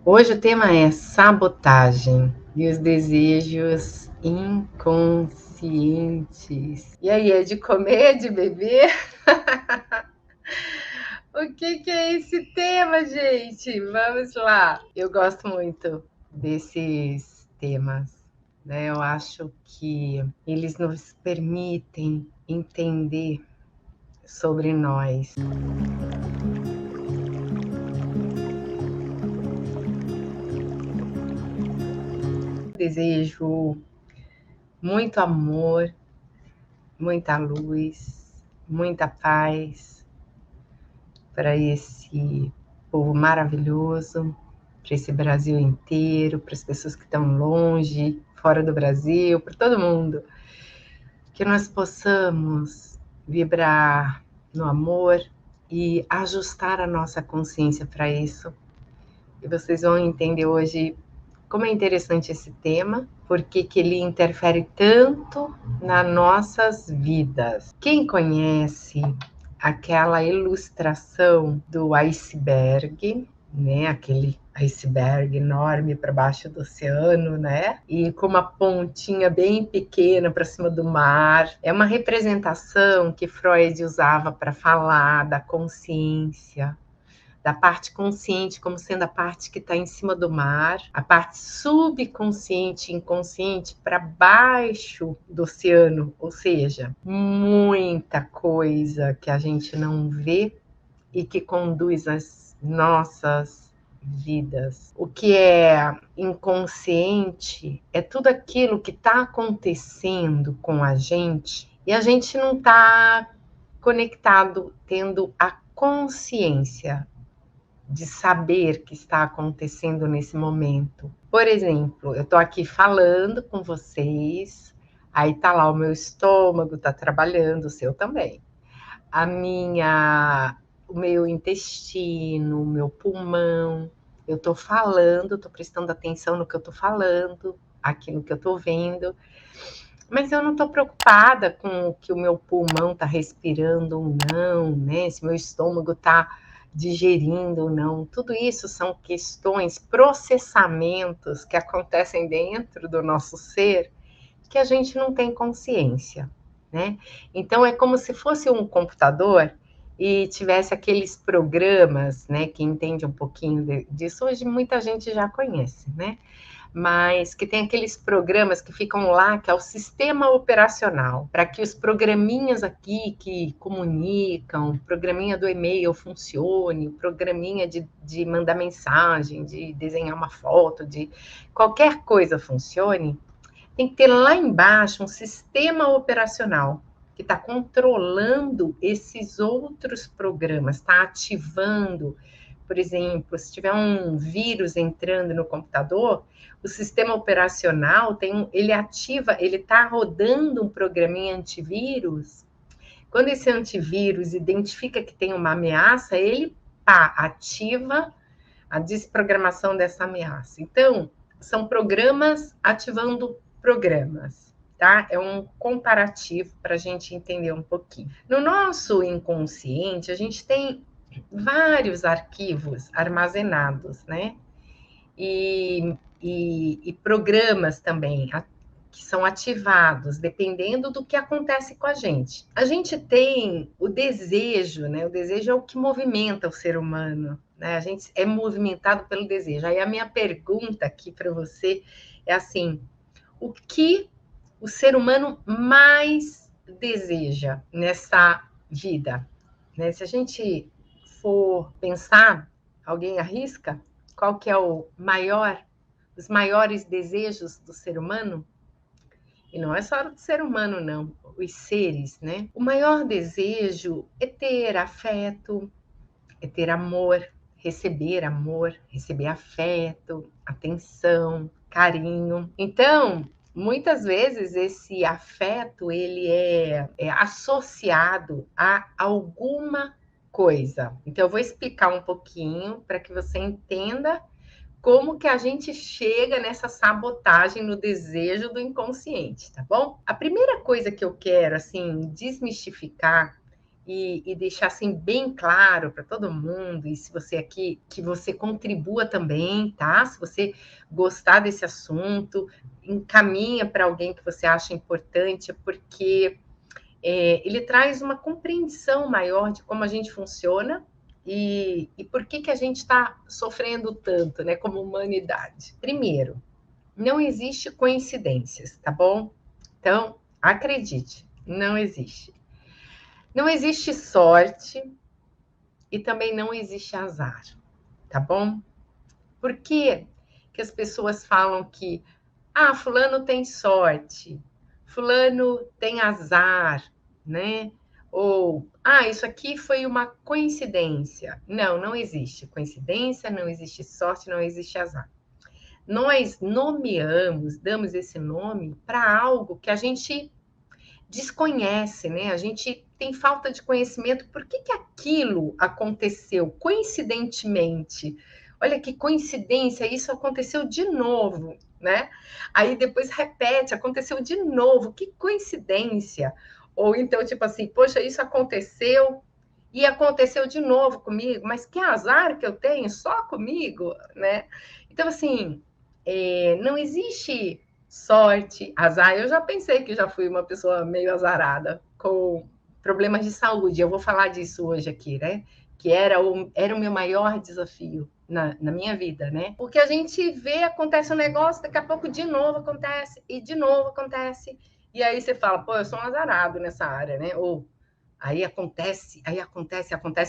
Hoje o tema é sabotagem e os desejos inconscientes. E aí, é de comer, de beber? O que é esse tema, gente? Vamos lá. Eu gosto muito desses temas, né? Eu acho que eles nos permitem entender sobre nós. Desejo muito amor, muita luz, muita paz para esse povo maravilhoso, para esse Brasil inteiro, para as pessoas que estão longe, fora do Brasil, para todo mundo. Que nós possamos vibrar no amor e ajustar a nossa consciência para isso. E vocês vão entender hoje como é interessante esse tema, porque que ele interfere tanto nas nossas vidas. Quem conhece aquela ilustração do iceberg, né? Aquele iceberg enorme para baixo do oceano, né? E com uma pontinha bem pequena para cima do mar. É uma representação que Freud usava para falar da consciência, da parte consciente como sendo a parte que está em cima do mar, a parte subconsciente e inconsciente para baixo do oceano, ou seja, muita coisa que a gente não vê e que conduz as nossas vidas. O que é inconsciente é tudo aquilo que está acontecendo com a gente e a gente não está conectado, tendo a consciência de saber que está acontecendo nesse momento. Por exemplo, eu estou aqui falando com vocês, aí tá lá o meu estômago, tá trabalhando, o seu também. O meu intestino, o meu pulmão, eu estou falando, estou prestando atenção no que eu estou falando, aqui no que eu estou vendo, mas eu não estou preocupada com o que o meu pulmão está respirando ou não, né? Se meu estômago está digerindo ou não. Tudo isso são questões, processamentos que acontecem dentro do nosso ser que a gente não tem consciência, né? Então é como se fosse um computador e tivesse aqueles programas, né? Quem entende um pouquinho disso, hoje muita gente já conhece, né? Mas que tem aqueles programas que ficam lá, que é o sistema operacional, para que os programinhas aqui que comunicam, o programinha do e-mail funcione, o programinha de mandar mensagem, de desenhar uma foto, de qualquer coisa funcione, tem que ter lá embaixo um sistema operacional que está controlando esses outros programas, está ativando. Por exemplo, se tiver um vírus entrando no computador, o sistema operacional ele ativa, ele está rodando um programinha antivírus. Quando esse antivírus identifica que tem uma ameaça, ele ativa a desprogramação dessa ameaça. Então, são programas ativando programas, tá? É um comparativo para a gente entender um pouquinho. No nosso inconsciente, a gente tem vários arquivos armazenados, né? E programas também que são ativados, dependendo do que acontece com a gente. A gente tem o desejo, né? O desejo é o que movimenta o ser humano, né? A gente é movimentado pelo desejo. Aí a minha pergunta aqui para você é assim: o que o ser humano mais deseja nessa vida, né? Se a gente for pensar, alguém arrisca qual que é os maiores desejos do ser humano? E não é só do ser humano, não, os seres, né? O maior desejo é ter afeto, é ter amor, receber afeto, atenção, carinho. Então, muitas vezes esse afeto ele é associado a alguma coisa. Então, eu vou explicar um pouquinho para que você entenda como que a gente chega nessa sabotagem no desejo do inconsciente, tá bom? A primeira coisa que eu quero, assim, desmistificar e deixar assim bem claro para todo mundo, e se você aqui, que você contribua também, tá? Se você gostar desse assunto, encaminha para alguém que você acha importante, porque ele traz uma compreensão maior de como a gente funciona e por que a gente está sofrendo tanto, né, como humanidade. Primeiro, não existe coincidências, tá bom? Então, acredite, não existe. Não existe sorte e também não existe azar, tá bom? Por que que as pessoas falam que fulano tem sorte, fulano tem azar, né? Ou, isso aqui foi uma coincidência. Não, não existe coincidência, não existe sorte, não existe azar. Nós nomeamos, damos esse nome para algo que a gente desconhece, né? A gente tem falta de conhecimento. Por que que aquilo aconteceu coincidentemente? Olha que coincidência, isso aconteceu de novo, né? Aí depois repete, aconteceu de novo, que coincidência. Ou então, tipo assim, poxa, isso aconteceu e aconteceu de novo comigo, mas que azar que eu tenho só comigo, né? Então, assim, não existe sorte, azar. Eu já pensei que já fui uma pessoa meio azarada, com problemas de saúde. Eu vou falar disso hoje aqui, né? Que era o meu maior desafio na minha vida, né? Porque a gente vê, acontece um negócio, daqui a pouco de novo acontece, e de novo acontece. E aí você fala, pô, eu sou um azarado nessa área, né? Ou acontece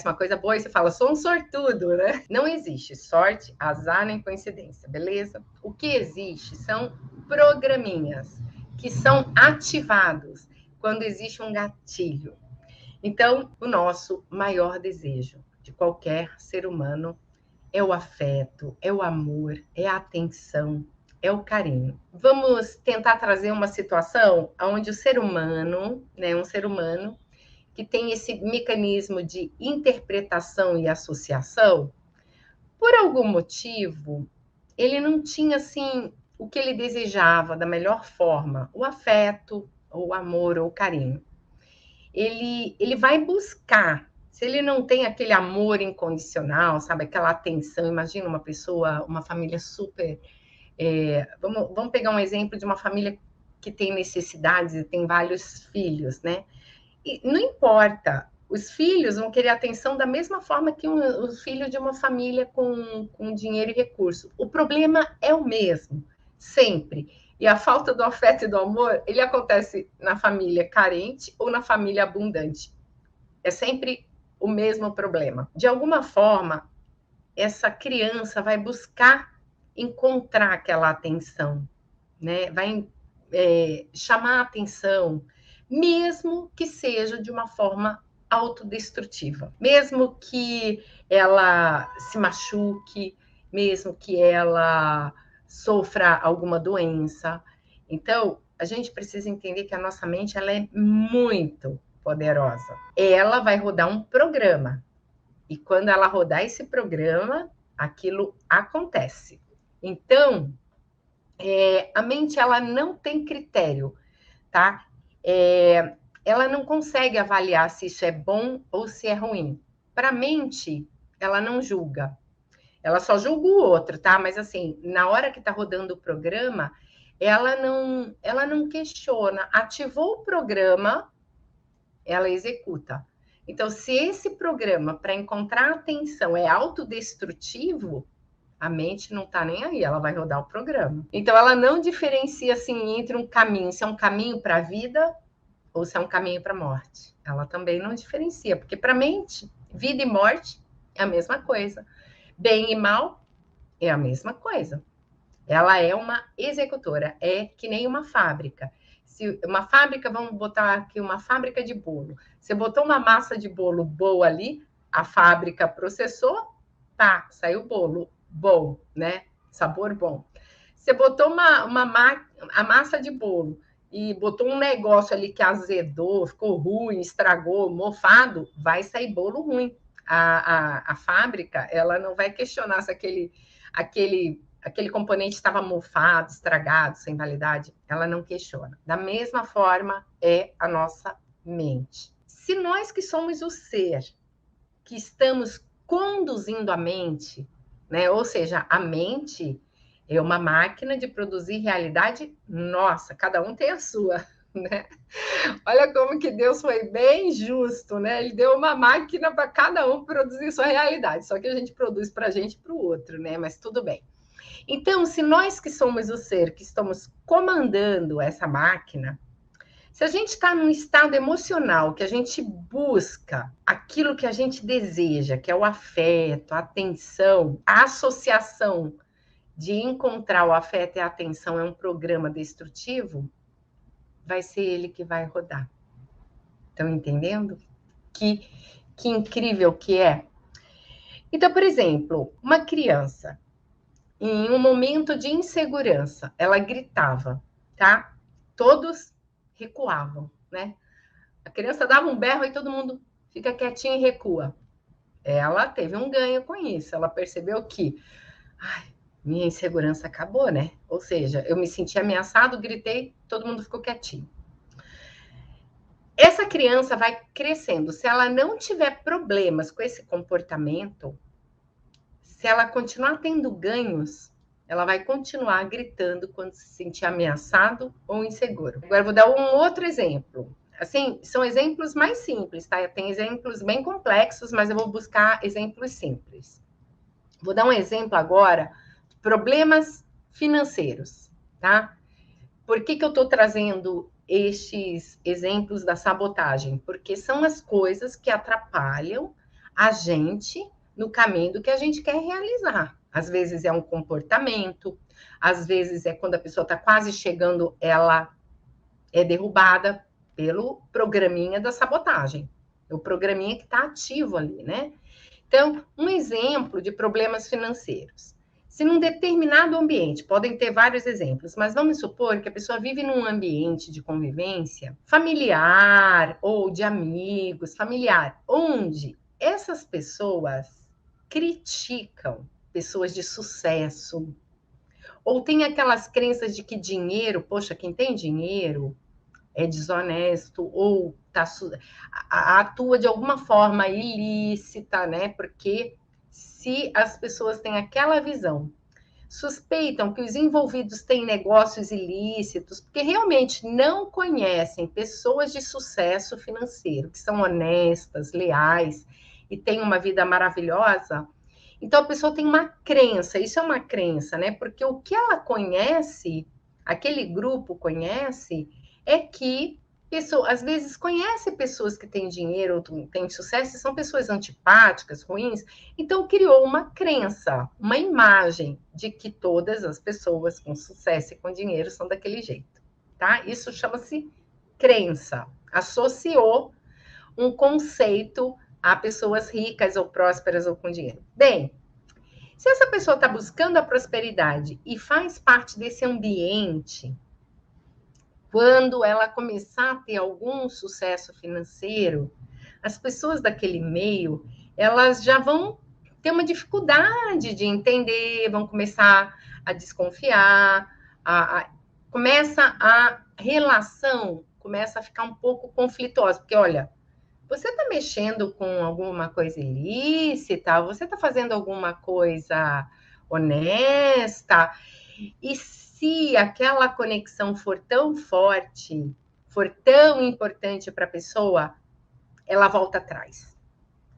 uma coisa boa e você fala, sou um sortudo, né? Não existe sorte, azar nem coincidência, beleza? O que existe são programinhas que são ativados quando existe um gatilho. Então, o nosso maior desejo de qualquer ser humano é o afeto, é o amor, é a atenção, é o carinho. Vamos tentar trazer uma situação onde o ser humano, né, um ser humano que tem esse mecanismo de interpretação e associação, por algum motivo, ele não tinha assim o que ele desejava da melhor forma, o afeto, ou o amor, ou o carinho. Ele vai buscar, se ele não tem aquele amor incondicional, sabe, aquela atenção, imagina uma pessoa, uma família super. Vamos pegar um exemplo de uma família que tem necessidades e tem vários filhos, né? E não importa, os filhos vão querer atenção da mesma forma que o filho de uma família com dinheiro e recurso. O problema é o mesmo, sempre. E a falta do afeto e do amor, ele acontece na família carente ou na família abundante. É sempre o mesmo problema. De alguma forma, essa criança vai buscar encontrar aquela atenção, né? Vai chamar a atenção, mesmo que seja de uma forma autodestrutiva, mesmo que ela se machuque, mesmo que ela sofra alguma doença. Então, a gente precisa entender que a nossa mente ela é muito poderosa. Ela vai rodar um programa. E quando ela rodar esse programa, aquilo acontece. Então, a mente ela não tem critério, tá? Ela não consegue avaliar se isso é bom ou se é ruim. Para a mente, ela não julga. Ela só julga o outro, tá? Mas assim, na hora que está rodando o programa, ela não questiona. Ativou o programa, ela executa. Então, se esse programa para encontrar atenção é autodestrutivo, a mente não está nem aí, ela vai rodar o programa. Então, ela não diferencia assim entre um caminho, se é um caminho para a vida ou se é um caminho para a morte. Ela também não diferencia, porque para a mente, vida e morte é a mesma coisa. Bem e mal é a mesma coisa. Ela é uma executora, é que nem uma fábrica. Se uma fábrica, vamos botar aqui uma fábrica de bolo. Você botou uma massa de bolo boa ali, a fábrica processou, tá, saiu bolo bom, né? Sabor bom. Você botou a massa de bolo e botou um negócio ali que azedou, ficou ruim, estragou, mofado, vai sair bolo ruim. A fábrica, ela não vai questionar se aquele componente estava mofado, estragado, sem validade, ela não questiona. Da mesma forma é a nossa mente. se nós que somos o ser que estamos conduzindo a mente, né? Ou seja, a mente é uma máquina de produzir realidade nossa, cada um tem a sua, né? Olha como que Deus foi bem justo, né? Ele deu uma máquina para cada um produzir sua realidade, só que a gente produz para a gente e para o outro, né? Mas tudo bem. Então, se nós que somos o ser que estamos comandando essa máquina, se a gente está num estado emocional que a gente busca aquilo que a gente deseja, que é o afeto, a atenção, a associação de encontrar o afeto e a atenção é um programa destrutivo, vai ser ele que vai rodar. Estão entendendo? Que incrível que é. Então, por exemplo, uma criança, em um momento de insegurança, ela gritava, tá? Todos recuavam, né? A criança dava um berro e todo mundo fica quietinho e recua. Ela teve um ganho com isso. Ela percebeu que minha insegurança acabou, né? Ou seja, eu me senti ameaçado, gritei, todo mundo ficou quietinho. Essa criança vai crescendo. Se ela não tiver problemas com esse comportamento, se ela continuar tendo ganhos, ela vai continuar gritando quando se sentir ameaçado ou inseguro. Agora eu vou dar um outro exemplo. Assim, são exemplos mais simples, tá? Tem exemplos bem complexos, mas eu vou buscar exemplos simples. Vou dar um exemplo agora, problemas financeiros, tá? Por que eu estou trazendo estes exemplos da sabotagem? Porque são as coisas que atrapalham a gente no caminho do que a gente quer realizar. Às vezes é um comportamento, às vezes é quando a pessoa está quase chegando, ela é derrubada pelo programinha da sabotagem. É o programinha que está ativo ali, né? Então, um exemplo de problemas financeiros. Se num determinado ambiente, podem ter vários exemplos, mas vamos supor que a pessoa vive num ambiente de convivência familiar ou de amigos, familiar, onde essas pessoas criticam pessoas de sucesso, ou tem aquelas crenças de que dinheiro, poxa, quem tem dinheiro é desonesto, ou atua de alguma forma ilícita, né? Porque se as pessoas têm aquela visão, suspeitam que os envolvidos têm negócios ilícitos, porque realmente não conhecem pessoas de sucesso financeiro, que são honestas, leais e têm uma vida maravilhosa, então a pessoa tem uma crença, isso é uma crença, né? Porque o que ela conhece, aquele grupo conhece, é que às vezes conhece pessoas que têm dinheiro, têm sucesso, e são pessoas antipáticas, ruins, então criou uma crença, uma imagem de que todas as pessoas com sucesso e com dinheiro são daquele jeito, tá? Isso chama-se crença. Associou um conceito a pessoas ricas ou prósperas ou com dinheiro. Bem, se essa pessoa está buscando a prosperidade e faz parte desse ambiente, quando ela começar a ter algum sucesso financeiro, as pessoas daquele meio, elas já vão ter uma dificuldade de entender, vão começar a desconfiar, começa a relação, começa a ficar um pouco conflituosa, porque, olha, você está mexendo com alguma coisa ilícita, você está fazendo alguma coisa honesta, e se aquela conexão for tão forte, for tão importante para a pessoa, ela volta atrás.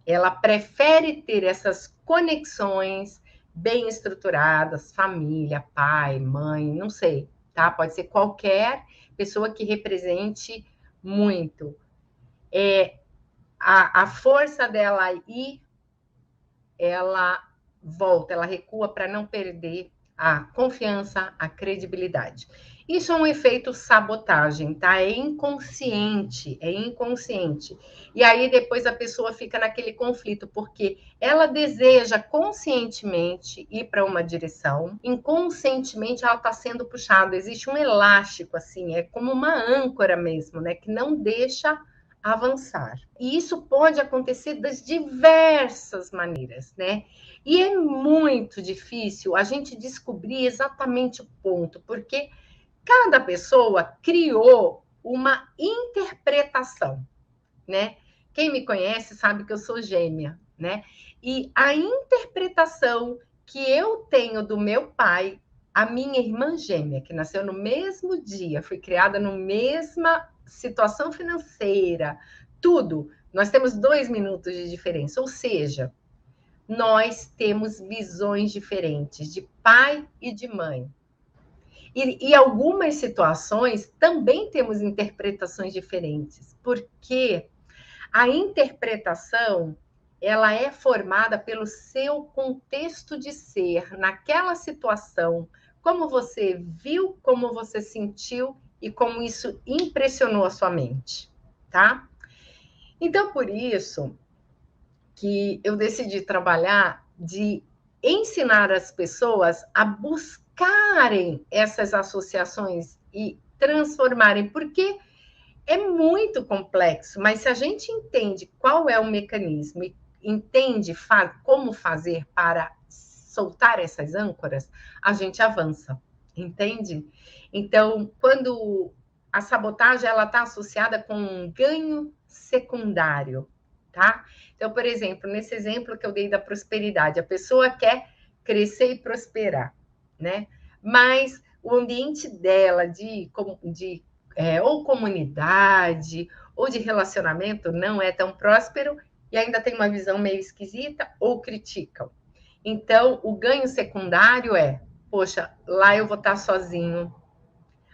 Ela prefere ter essas conexões bem estruturadas, família, pai, mãe, não sei, tá? Pode ser qualquer pessoa que represente muito. A força dela aí, ela volta, ela recua para não perder a confiança, a credibilidade. Isso é um efeito sabotagem, tá? É inconsciente, é inconsciente. E aí depois a pessoa fica naquele conflito, porque ela deseja conscientemente ir para uma direção, inconscientemente ela está sendo puxada. Existe um elástico, assim, é como uma âncora mesmo, né? Que não deixa avançar. E isso pode acontecer das diversas maneiras, né? E é muito difícil a gente descobrir exatamente o ponto, porque cada pessoa criou uma interpretação, né? Quem me conhece sabe que eu sou gêmea, né? E a interpretação que eu tenho do meu pai, a minha irmã gêmea, que nasceu no mesmo dia, foi criada na mesma situação financeira, tudo. Nós temos 2 minutos de diferença, ou seja, nós temos visões diferentes de pai e de mãe. E algumas situações também temos interpretações diferentes, porque a interpretação ela é formada pelo seu contexto de ser naquela situação, como você viu, como você sentiu e como isso impressionou a sua mente, tá? Então, por isso que eu decidi trabalhar de ensinar as pessoas a buscarem essas associações e transformarem, porque é muito complexo, mas se a gente entende qual é o mecanismo e entende como fazer para soltar essas âncoras, a gente avança, entende? Então, quando a sabotagem ela está associada com um ganho secundário, tá? Então, por exemplo, nesse exemplo que eu dei da prosperidade, a pessoa quer crescer e prosperar, né? Mas o ambiente dela de ou comunidade, ou de relacionamento não é tão próspero e ainda tem uma visão meio esquisita ou criticam. Então, o ganho secundário é, poxa, lá eu vou estar sozinho,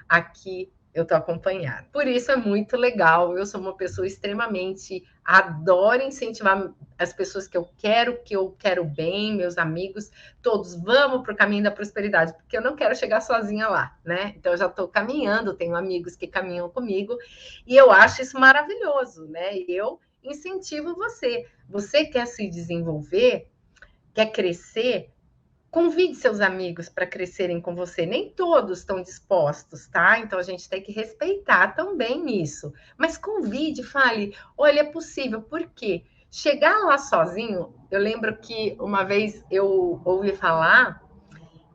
aqui eu estou acompanhado. Por isso é muito legal. Eu sou uma pessoa extremamente adoro incentivar as pessoas que eu quero bem, meus amigos, todos vamos para o caminho da prosperidade, porque eu não quero chegar sozinha lá, né? Então eu já estou caminhando, tenho amigos que caminham comigo e eu acho isso maravilhoso, né? E eu incentivo você. Você quer se desenvolver, quer crescer, convide seus amigos para crescerem com você. Nem todos estão dispostos, tá? Então a gente tem que respeitar também isso. Mas convide, fale: olha, é possível. Por quê? Chegar lá sozinho, eu lembro que uma vez eu ouvi falar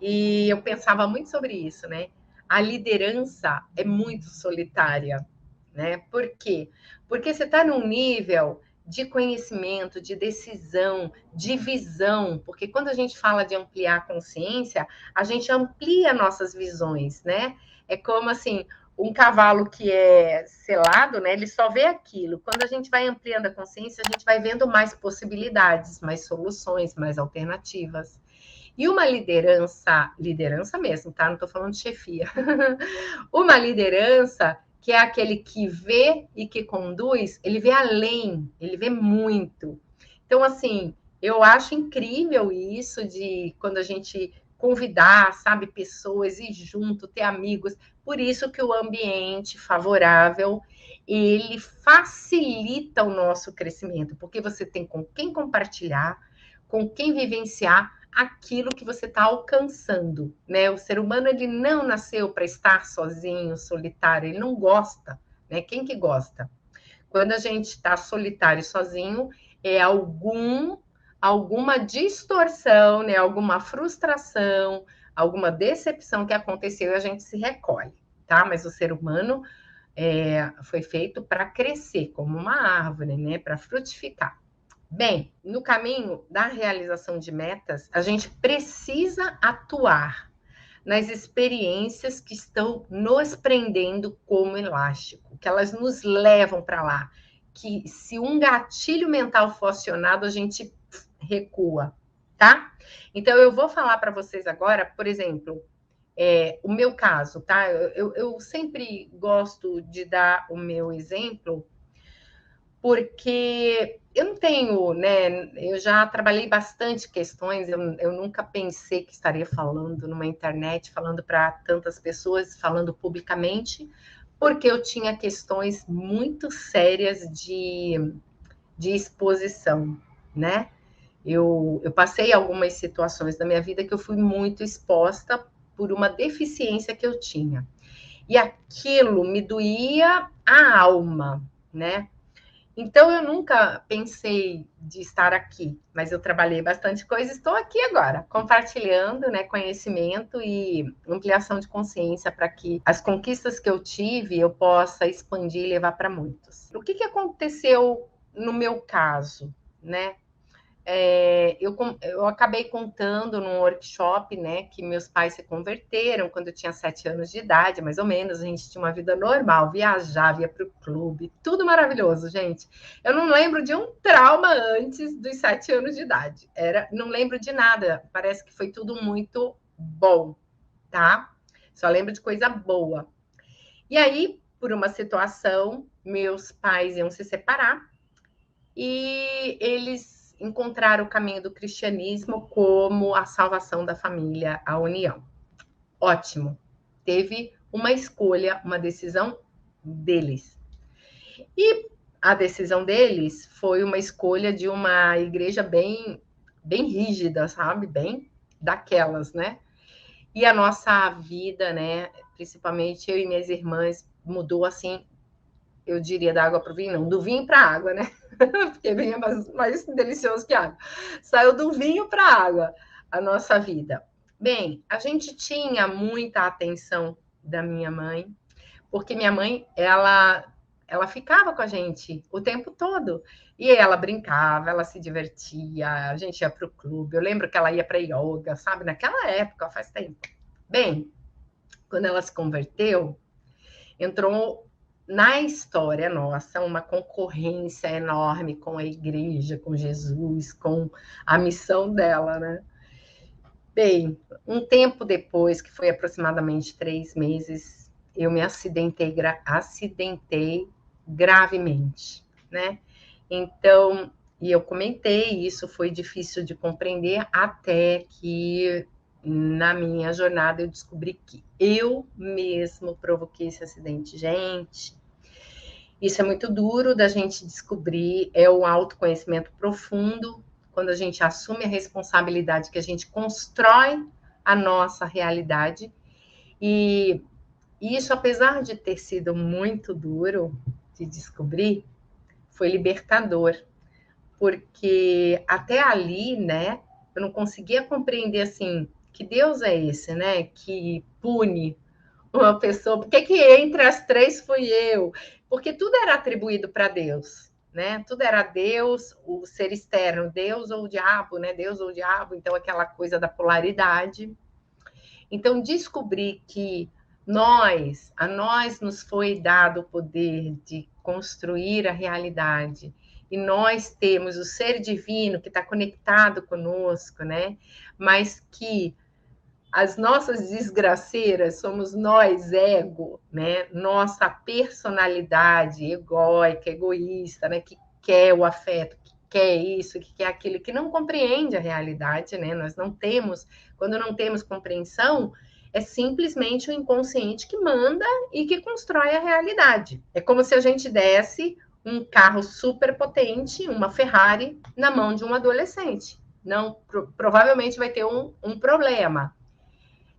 e eu pensava muito sobre isso, né? A liderança é muito solitária, né? Por quê? Porque você está num nível de conhecimento, de decisão, de visão, porque quando a gente fala de ampliar a consciência, a gente amplia nossas visões, né? É como assim, um cavalo que é selado, né? Ele só vê aquilo. Quando a gente vai ampliando a consciência, a gente vai vendo mais possibilidades, mais soluções, mais alternativas. E uma liderança, liderança mesmo, tá? Não estou falando de chefia. Uma liderança que é aquele que vê e que conduz, ele vê além, ele vê muito. Então, assim, eu acho incrível isso de quando a gente convidar, sabe, pessoas, ir junto, ter amigos. Por isso que o ambiente favorável, ele facilita o nosso crescimento, porque você tem com quem compartilhar, com quem vivenciar aquilo que você está alcançando, né? O ser humano ele não nasceu para estar sozinho, solitário, ele não gosta, né? Quem que gosta? Quando a gente está solitário e sozinho, é alguma distorção, né? Alguma frustração, alguma decepção que aconteceu e a gente se recolhe, tá? Mas o ser humano foi feito para crescer como uma árvore, né? Para frutificar. Bem, no caminho da realização de metas, a gente precisa atuar nas experiências que estão nos prendendo como elástico, que elas nos levam para lá. Que se um gatilho mental for acionado, a gente recua, tá? Então, eu vou falar para vocês agora, por exemplo, o meu caso, tá? Eu sempre gosto de dar o meu exemplo porque eu não tenho, né? Eu já trabalhei bastante questões, eu nunca pensei que estaria falando numa internet, falando para tantas pessoas, falando publicamente, porque eu tinha questões muito sérias de exposição, né? Eu passei algumas situações da minha vida que eu fui muito exposta por uma deficiência que eu tinha. E aquilo me doía a alma, né? Então, eu nunca pensei de estar aqui, mas eu trabalhei bastante coisa e estou aqui agora, compartilhando, né, conhecimento e ampliação de consciência para que as conquistas que eu tive eu possa expandir e levar para muitos. O que aconteceu no meu caso, né? Eu acabei contando num workshop, né, que meus pais se converteram quando eu tinha 7 anos de idade, mais ou menos. A gente tinha uma vida normal, viajava, ia para o clube, tudo maravilhoso, gente. Eu não lembro de um trauma antes dos 7 anos de idade. Não lembro de nada. Parece que foi tudo muito bom, tá? Só lembro de coisa boa. E aí, por uma situação, meus pais iam se separar e eles encontraram o caminho do cristianismo como a salvação da família, a união. Ótimo. Teve uma escolha, uma decisão deles. E a decisão deles foi uma escolha de uma igreja bem rígida, sabe? Bem daquelas, né? E a nossa vida, né? Principalmente eu e minhas irmãs, mudou assim, eu diria da água para o vinho, não, do vinho para a água, né? Porque vinho é mais delicioso que água. Saiu do vinho para a água a nossa vida. Bem, a gente tinha muita atenção da minha mãe, porque minha mãe, ela ficava com a gente o tempo todo. E ela brincava, ela se divertia, a gente ia para o clube. Eu lembro que ela ia para yoga, sabe? Naquela época, faz tempo. Bem, quando ela se converteu, entrou na história nossa uma concorrência enorme com a igreja, com Jesus, com a missão dela, né? Bem, um tempo depois, que foi aproximadamente 3 meses, eu me acidentei gravemente, né? Então, e eu comentei, isso foi difícil de compreender até que na minha jornada eu descobri que eu mesmo provoquei esse acidente. Gente, isso é muito duro da gente descobrir, é o autoconhecimento profundo, quando a gente assume a responsabilidade que a gente constrói a nossa realidade. E isso, apesar de ter sido muito duro de descobrir, foi libertador, porque até ali, né, eu não conseguia compreender assim, que Deus é esse, né, que pune uma pessoa, por que que entre as três fui eu? Porque tudo era atribuído para Deus, né? Tudo era Deus, o ser externo, Deus ou o diabo, né? Deus ou o diabo, então aquela coisa da polaridade. Então descobrir que a nós nos foi dado o poder de construir a realidade. E nós temos o ser divino que está conectado conosco, né? Mas que as nossas desgraceiras somos nós, ego, né? Nossa personalidade egóica, egoísta, né? Que quer o afeto, que quer isso, que quer aquilo, que não compreende a realidade, né? Nós não temos, quando não temos compreensão, é simplesmente o inconsciente que manda e que constrói a realidade. É como se a gente desse um carro super potente, uma Ferrari, na mão de um adolescente. Não, provavelmente vai ter um problema.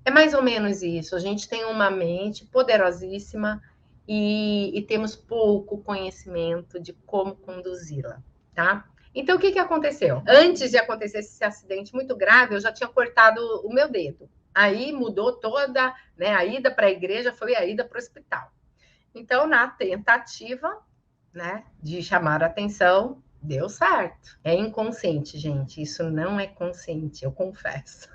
É mais ou menos isso. A gente tem uma mente poderosíssima e temos pouco conhecimento de como conduzi-la, tá? Então, o que aconteceu? Antes de acontecer esse acidente muito grave, eu já tinha cortado o meu dedo. Aí mudou toda, né? A ida para a igreja foi a ida para o hospital. Então, na tentativa, né, de chamar a atenção, deu certo. É inconsciente, gente. Isso não é consciente, eu confesso.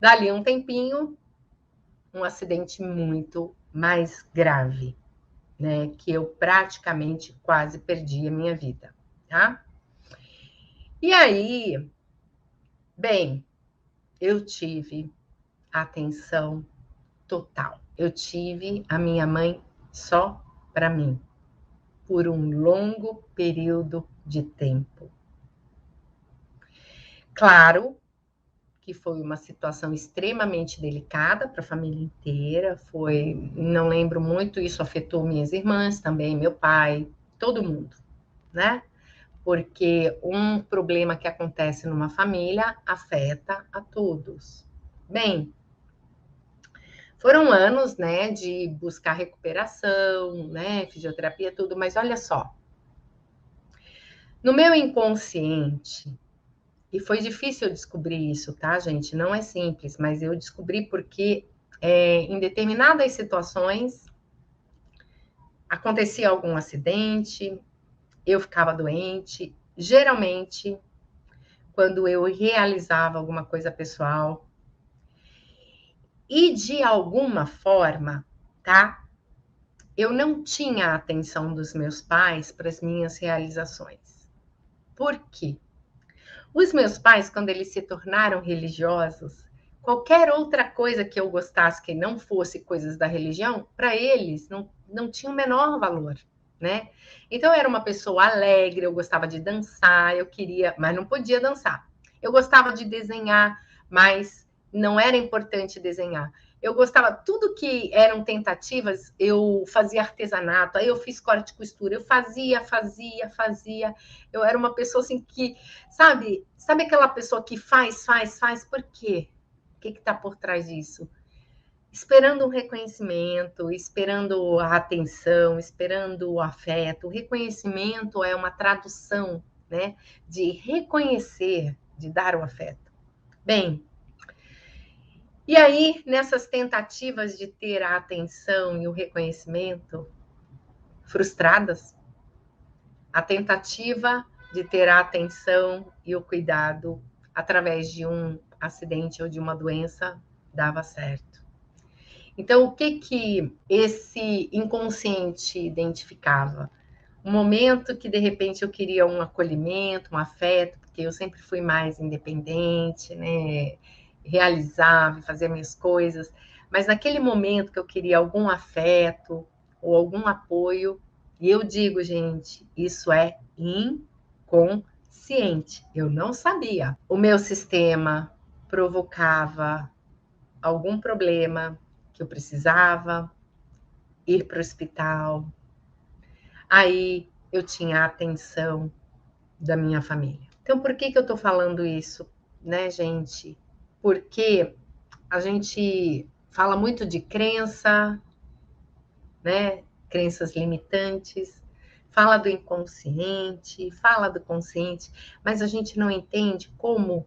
Dali um tempinho, um acidente muito mais grave, né? Que eu praticamente quase perdi a minha vida, tá? E aí, bem, eu tive atenção total. Eu tive a minha mãe só para mim, por um longo período de tempo. Claro que foi uma situação extremamente delicada para a família inteira, não lembro muito, isso afetou minhas irmãs também, meu pai, todo mundo, né? Porque um problema que acontece numa família afeta a todos. Bem, foram anos, né, de buscar recuperação, né, fisioterapia, tudo, mas olha só, no meu inconsciente, e foi difícil eu descobrir isso, tá, gente? Não é simples, mas eu descobri porque em determinadas situações acontecia algum acidente, eu ficava doente, geralmente quando eu realizava alguma coisa pessoal. E de alguma forma, tá? Eu não tinha a atenção dos meus pais para as minhas realizações. Por quê? Os meus pais, quando eles se tornaram religiosos, qualquer outra coisa que eu gostasse que não fosse coisas da religião, para eles não tinha o menor valor, né? Então eu era uma pessoa alegre, eu gostava de dançar, eu queria, mas não podia dançar. Eu gostava de desenhar, mas não era importante desenhar. Eu gostava, tudo que eram tentativas, eu fazia artesanato, aí eu fiz corte e costura, eu fazia. Eu era uma pessoa assim que, sabe aquela pessoa que faz, por quê? O que está por trás disso? Esperando um reconhecimento, esperando a atenção, esperando o afeto. O reconhecimento é uma tradução, né, de reconhecer, de dar o afeto. Bem, e aí, nessas tentativas de ter a atenção e o reconhecimento frustradas, a tentativa de ter a atenção e o cuidado através de um acidente ou de uma doença dava certo. Então, o que esse inconsciente identificava? Um momento que, de repente, eu queria um acolhimento, um afeto, porque eu sempre fui mais independente, né? Realizava, fazia minhas coisas, mas naquele momento que eu queria algum afeto ou algum apoio, e eu digo, gente, isso é inconsciente. Eu não sabia. O meu sistema provocava algum problema que eu precisava ir para o hospital. Aí eu tinha a atenção da minha família. Então, por que eu estou falando isso, né, gente? Porque a gente fala muito de crença, né? Crenças limitantes, fala do inconsciente, fala do consciente, mas a gente não entende como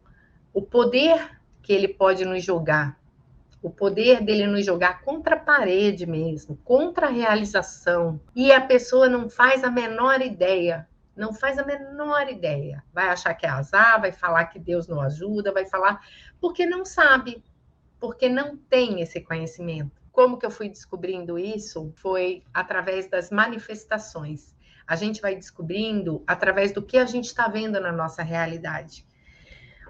o poder que ele pode nos jogar, o poder dele nos jogar contra a parede mesmo, contra a realização, e a pessoa não faz a menor ideia. Não faz a menor ideia. Vai achar que é azar, vai falar que Deus não ajuda, vai falar porque não sabe, porque não tem esse conhecimento. Como que eu fui descobrindo isso? Foi através das manifestações. A gente vai descobrindo através do que a gente está vendo na nossa realidade.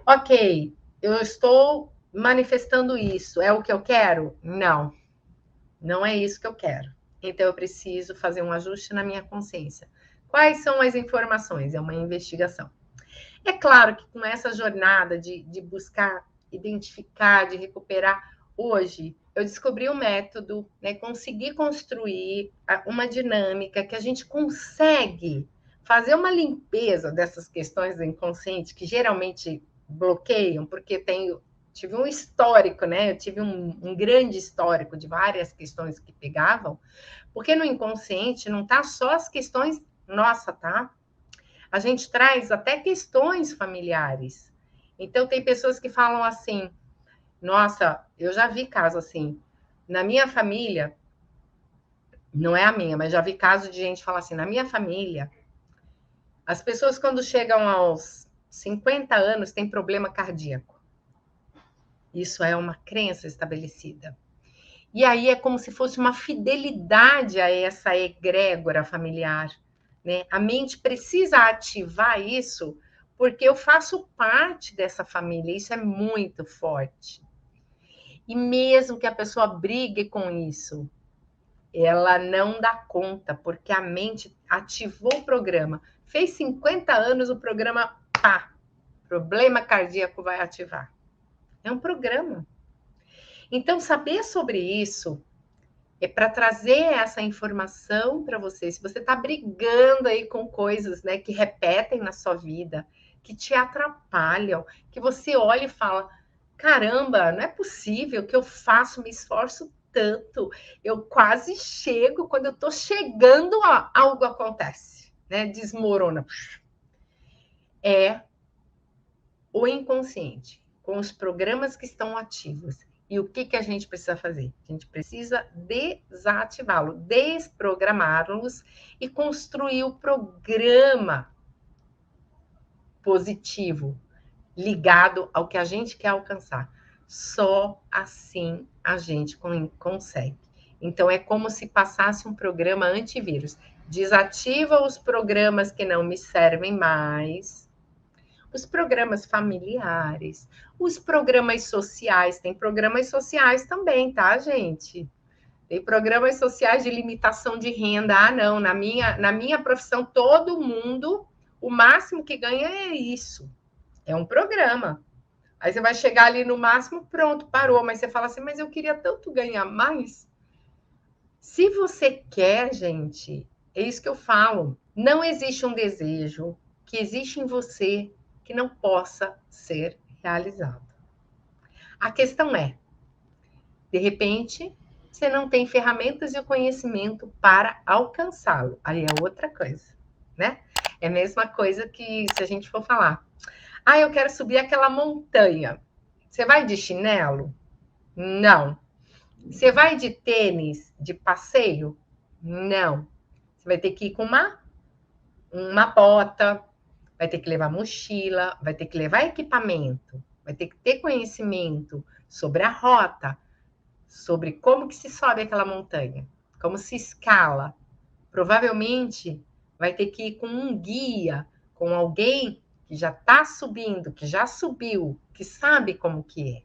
Ok, eu estou manifestando isso. É o que eu quero? Não, não é isso que eu quero. Então eu preciso fazer um ajuste na minha consciência. Quais são as informações? É uma investigação. É claro que com essa jornada de buscar identificar, de recuperar, hoje eu descobri um método, né, consegui construir uma dinâmica que a gente consegue fazer uma limpeza dessas questões do inconsciente que geralmente bloqueiam, porque tive um histórico, né? Eu tive um grande histórico de várias questões que pegavam, porque no inconsciente não tá só as questões nossa, tá? A gente traz até questões familiares. Então, tem pessoas que falam assim: nossa, eu já vi caso assim. Na minha família, não é a minha, mas já vi caso de gente falar assim: na minha família, as pessoas, quando chegam aos 50 anos, têm problema cardíaco. Isso é uma crença estabelecida. E aí é como se fosse uma fidelidade a essa egrégora familiar, né? A mente precisa ativar isso porque eu faço parte dessa família, isso é muito forte. E mesmo que a pessoa brigue com isso, ela não dá conta, porque a mente ativou o programa. Fez 50 anos, o programa, pá, problema cardíaco vai ativar. É um programa. Então, saber sobre isso é para trazer essa informação para você. Se você está brigando aí com coisas, né, que repetem na sua vida, que te atrapalham, que você olha e fala: caramba, não é possível que eu faço, me esforço tanto, eu quase chego, quando eu estou chegando, algo acontece, né? Desmorona. É o inconsciente, com os programas que estão ativos. E o que a gente precisa fazer? A gente precisa desativá-lo, desprogramá-los e construir o programa positivo ligado ao que a gente quer alcançar. Só assim a gente consegue. Então, é como se passasse um programa antivírus. Desativa os programas que não me servem mais, os programas familiares, os programas sociais. Tem programas sociais também, tá, gente? Tem programas sociais de limitação de renda. Ah, não, na minha profissão, todo mundo, o máximo que ganha é isso. É um programa. Aí você vai chegar ali no máximo, pronto, parou. Mas você fala assim, mas eu queria tanto ganhar mais. Se você quer, gente, é isso que eu falo. Não existe um desejo que existe em você que não possa ser realizado. A questão é, de repente, você não tem ferramentas e o conhecimento para alcançá-lo. Aí é outra coisa, né? É a mesma coisa que se a gente for falar. Ah, eu quero subir aquela montanha. Você vai de chinelo? Não. Você vai de tênis, de passeio? Não. Você vai ter que ir com uma bota, vai ter que levar mochila, vai ter que levar equipamento, vai ter que ter conhecimento sobre a rota, sobre como que se sobe aquela montanha, como se escala. Provavelmente vai ter que ir com um guia, com alguém que já está subindo, que já subiu, que sabe como que é.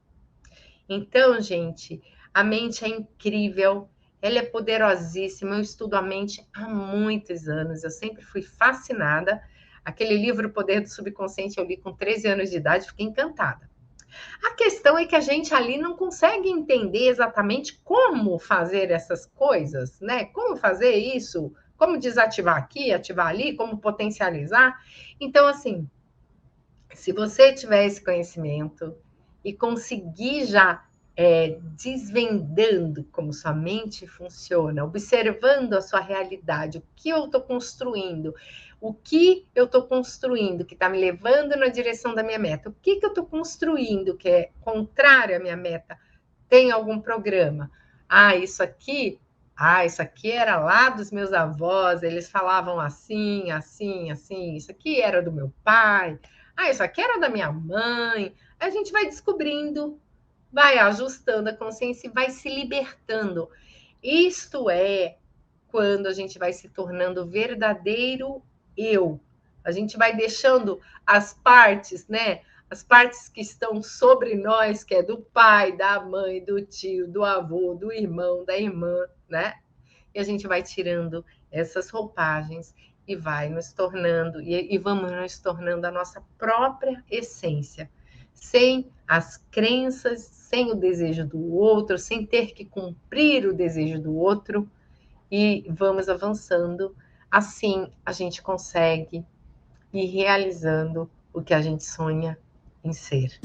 Então, gente, a mente é incrível, ela é poderosíssima. Eu estudo a mente há muitos anos, eu sempre fui fascinada. Aquele livro O Poder do Subconsciente eu li com 13 anos de idade, fiquei encantada. A questão é que a gente ali não consegue entender exatamente como fazer essas coisas, né? Como fazer isso, como desativar aqui, ativar ali, como potencializar. Então, assim, se você tiver esse conhecimento e conseguir já desvendando como sua mente funciona, observando a sua realidade, o que eu estou construindo, o que eu estou construindo que está me levando na direção da minha meta, o que eu estou construindo que é contrário à minha meta, tem algum programa? Isso aqui era lá dos meus avós, eles falavam assim, assim, assim, isso aqui era do meu pai, isso aqui era da minha mãe. A gente vai descobrindo, vai ajustando a consciência e vai se libertando. Isto é quando a gente vai se tornando verdadeiro eu. A gente vai deixando as partes, né? As partes que estão sobre nós, que é do pai, da mãe, do tio, do avô, do irmão, da irmã, né? E a gente vai tirando essas roupagens e vai nos tornando, e vamos nos tornando a nossa própria essência, sem as crenças, sem o desejo do outro, sem ter que cumprir o desejo do outro, e vamos avançando. Assim a gente consegue ir realizando o que a gente sonha em ser.